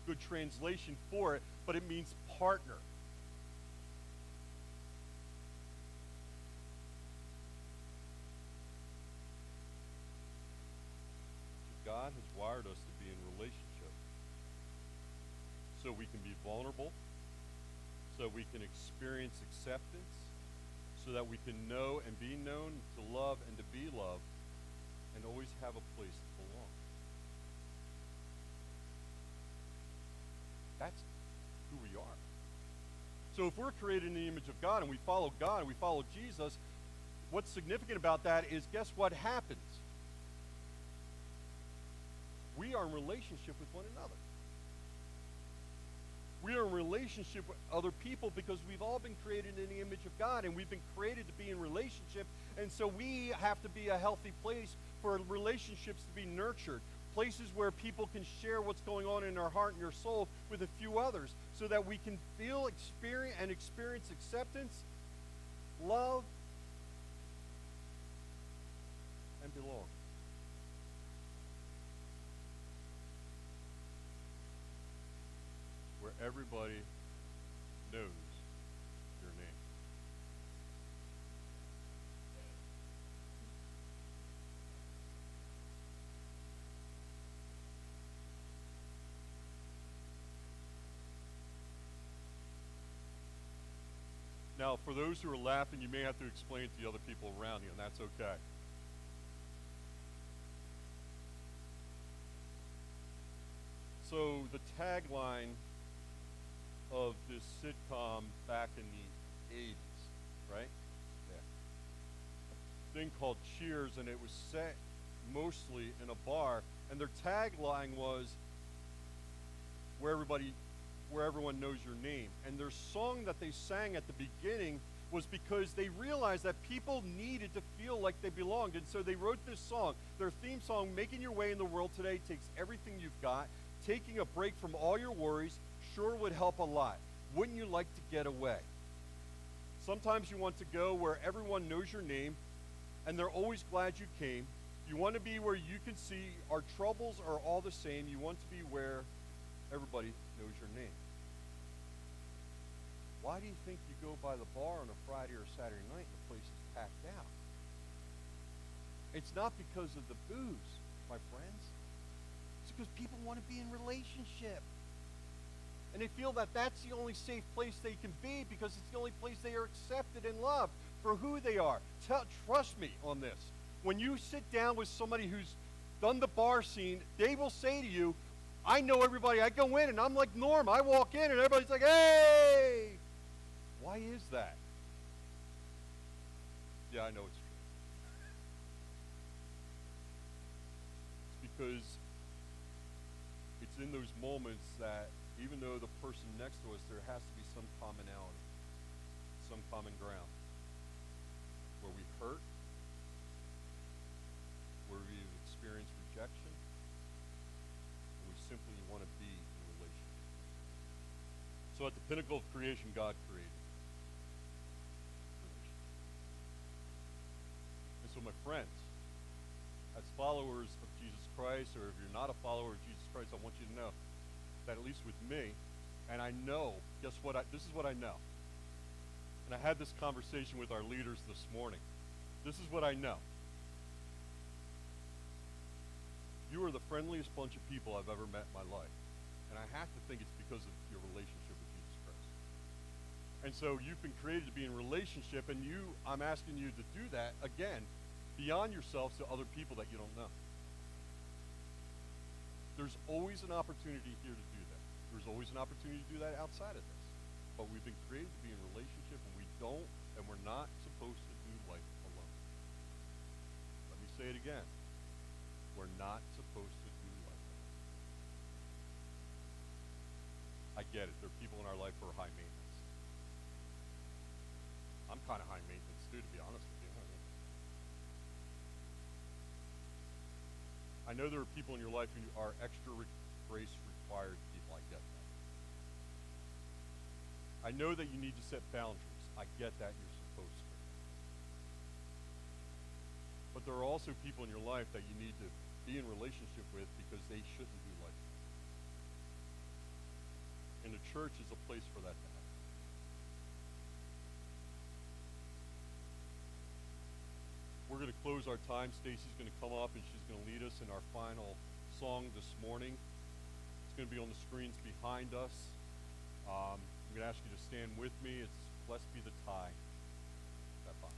good translation for it, but it means partner. God has wired us to be in relationship so we can be vulnerable, so we can experience acceptance, so that we can know and be known, to love and to be loved, and always have a place to belong. That's who we are. So if we're created in the image of God and we follow God and we follow Jesus, what's significant about that is, guess what happens? We are in relationship with one another. We are in relationship with other people because we've all been created in the image of God, and we've been created to be in relationship, and so we have to be a healthy place for relationships to be nurtured, places where people can share what's going on in their heart and their soul with a few others, so that we can feel, experience acceptance, love, and belong. Where everybody knows your name. Now, for those who are laughing, you may have to explain it to the other people around you, and that's okay. So the tagline of this sitcom back in the 80s, right? Yeah. Thing called Cheers, and it was set mostly in a bar, and their tagline was where everyone knows your name. And their song that they sang at the beginning was because they realized that people needed to feel like they belonged, and so they wrote this song. Their theme song, Making Your Way in the World Today, takes everything you've got. Taking a break from all your worries sure would help a lot. Wouldn't you like to get away? Sometimes you want to go where everyone knows your name and they're always glad you came. You want to be where you can see our troubles are all the same. You want to be where everybody knows your name. Why do you think you go by the bar on a Friday or Saturday night and the place is packed out? It's not because of the booze, my friends. It's because people want to be in relationship. And they feel that that's the only safe place they can be because it's the only place they are accepted and loved for who they are. Trust me on this. When you sit down with somebody who's done the bar scene, they will say to you, I know everybody. I go in and I'm like Norm. I walk in and everybody's like, hey! Why is that? Yeah, I know it's true. It's because it's in those moments that even though the person next to us, there has to be some commonality, some common ground, where we hurt, where we've experienced rejection, and we simply want to be in a relationship. So at the pinnacle of creation, God created relationship. And so my friends, as followers of Jesus Christ, or if you're not a follower of Jesus Christ, I want you to know that at least with me, and I know, guess what, this is what I know. And I had this conversation with our leaders this morning. This is what I know. You are the friendliest bunch of people I've ever met in my life. And I have to think it's because of your relationship with Jesus Christ. And so you've been created to be in relationship, and I'm asking you to do that, again, beyond yourselves to other people that you don't know. There's always an opportunity here to do that. There's always an opportunity to do that outside of this. But we've been created to be in relationship, and we're not supposed to do life alone. Let me say it again. We're not supposed to do life alone. I get it. There are people in our life who are high maintenance. I'm kind of high maintenance too, to be honest with you. I know there are people in your life who are extra grace required people. I get that. I know that you need to set boundaries. I get that. You're supposed to. But there are also people in your life that you need to be in relationship with because they shouldn't do life. church is a place for that to happen. We're going to close our time. Stacy's going to come up and she's going to lead us in our final song this morning. It's going to be on the screens behind us. I'm going to ask you to stand with me. It's Blessed Be the Tie. That box.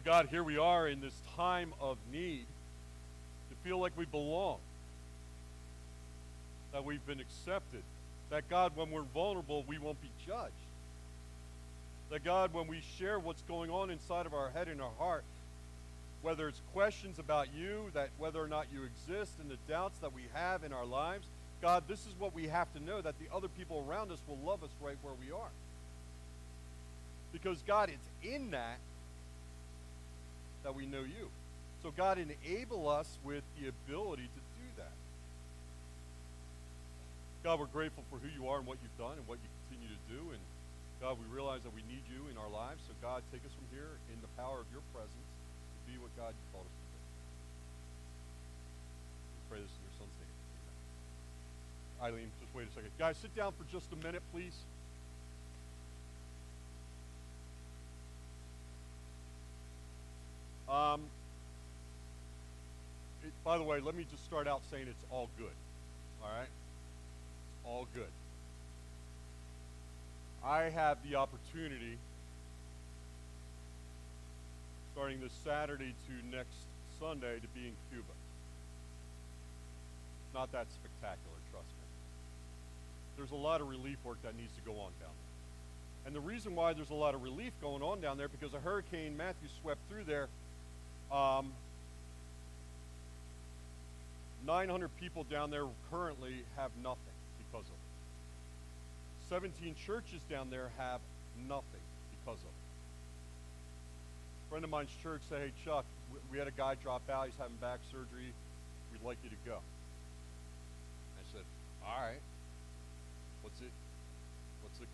God, here we are in this time of need to feel like we belong, that we've been accepted, that God, when we're vulnerable, we won't be judged, that God, when we share what's going on inside of our head and our heart, whether it's questions about you, that whether or not you exist, and the doubts that we have in our lives, God, this is what we have to know, that the other people around us will love us right where we are. Because, God, it's in that we know you. So, God, enable us with the ability to do that. God, we're grateful for who you are and what you've done and what you continue to do. And, God, we realize that we need you in our lives. So, God, take us from here in the power of your presence to be what, God, you called us to be. We pray this in your son's name. Amen. Eileen, just wait a second. Guys, sit down for just a minute, please. By the way, let me just start out saying it's all good. All right? It's all good. I have the opportunity, starting this Saturday to next Sunday, to be in Cuba. Not that spectacular, trust me. There's a lot of relief work that needs to go on down there. And the reason why there's a lot of relief going on down there, because a Hurricane Matthew swept through there. 900 people down there currently have nothing because of it. 17 churches down there have nothing because of it. A friend of mine's church said, hey, Chuck, we had a guy drop out. He's having back surgery. We'd like you to go. I said, all right. What's it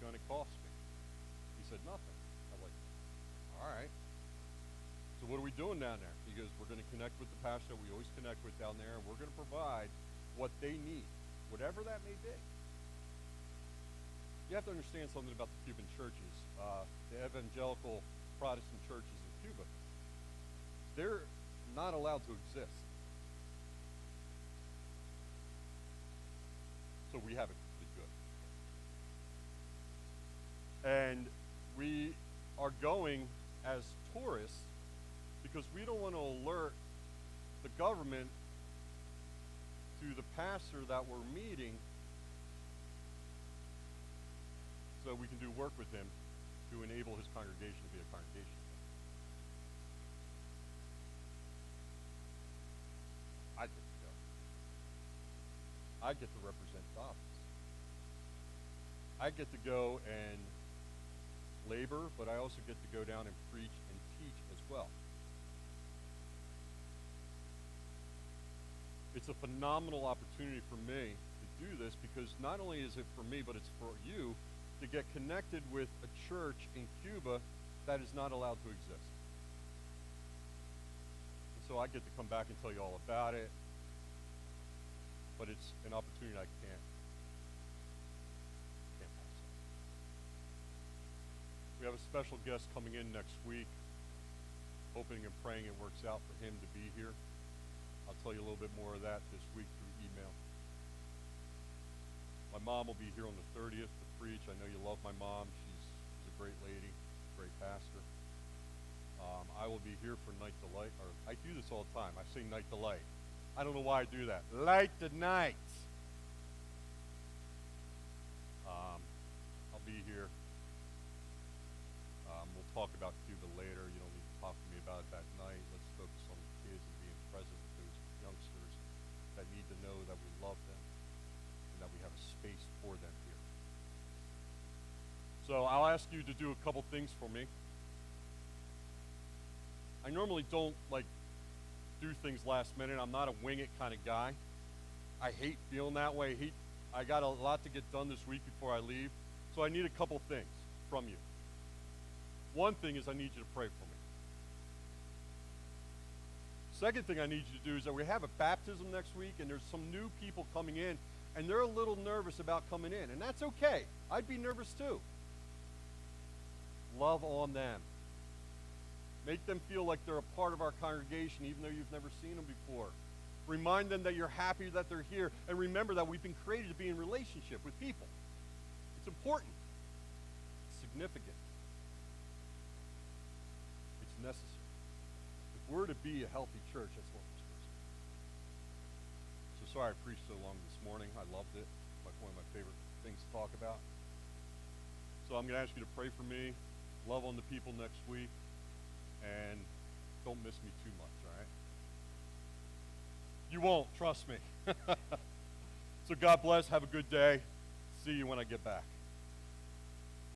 going to cost me? He said, nothing. I'm like, all right. So what are we doing down there? He goes, we're going to connect with the pastor we always connect with down there, and we're going to provide what they need, whatever that may be. You have to understand something about the Cuban churches, the evangelical Protestant churches in Cuba. They're not allowed to exist. So we have it pretty good. And we are going as tourists because we don't want to alert the government to the pastor that we're meeting so we can do work with him to enable his congregation to be a congregation. I get to go. I get to represent the office. I get to go and labor, but I also get to go down and preach and teach as well. It's a phenomenal opportunity for me to do this because not only is it for me, but it's for you to get connected with a church in Cuba that is not allowed to exist. And so I get to come back and tell you all about it, but it's an opportunity I can't pass up. We have a special guest coming in next week, hoping and praying it works out for him to be here. I'll tell you a little bit more of that this week through email. My mom will be here on the 30th to preach. I know you love my mom. She's a great lady, great pastor. I will be here for Night to Light. Or I do this all the time. I say Night to Light. I don't know why I do that. Light the night. I'll be here. We'll talk about Cuba later. You don't need to talk to me about it that night. Let's focus on the kids and being present with those youngsters that need to know that we love them and that we have a space for them here. So I'll ask you to do a couple things for me. I normally don't do things last minute. I'm not a wing it kind of guy. I hate feeling that way. I got a lot to get done this week before I leave. So I need a couple things from you. One thing is I need you to pray for me. Second thing I need you to do is that we have a baptism next week, and there's some new people coming in, and they're a little nervous about coming in, and that's okay. I'd be nervous too. Love on them. Make them feel like they're a part of our congregation, even though you've never seen them before. Remind them that you're happy that they're here, and remember that we've been created to be in relationship with people. It's important. It's significant. It's necessary. If we're to be a healthy church, that's what we're supposed to be. So sorry I preached so long this morning. I loved it. It's one of my favorite things to talk about. So I'm going to ask you to pray for me, love on the people next week, and don't miss me too much, all right? You won't, trust me. So God bless. Have a good day. See you when I get back.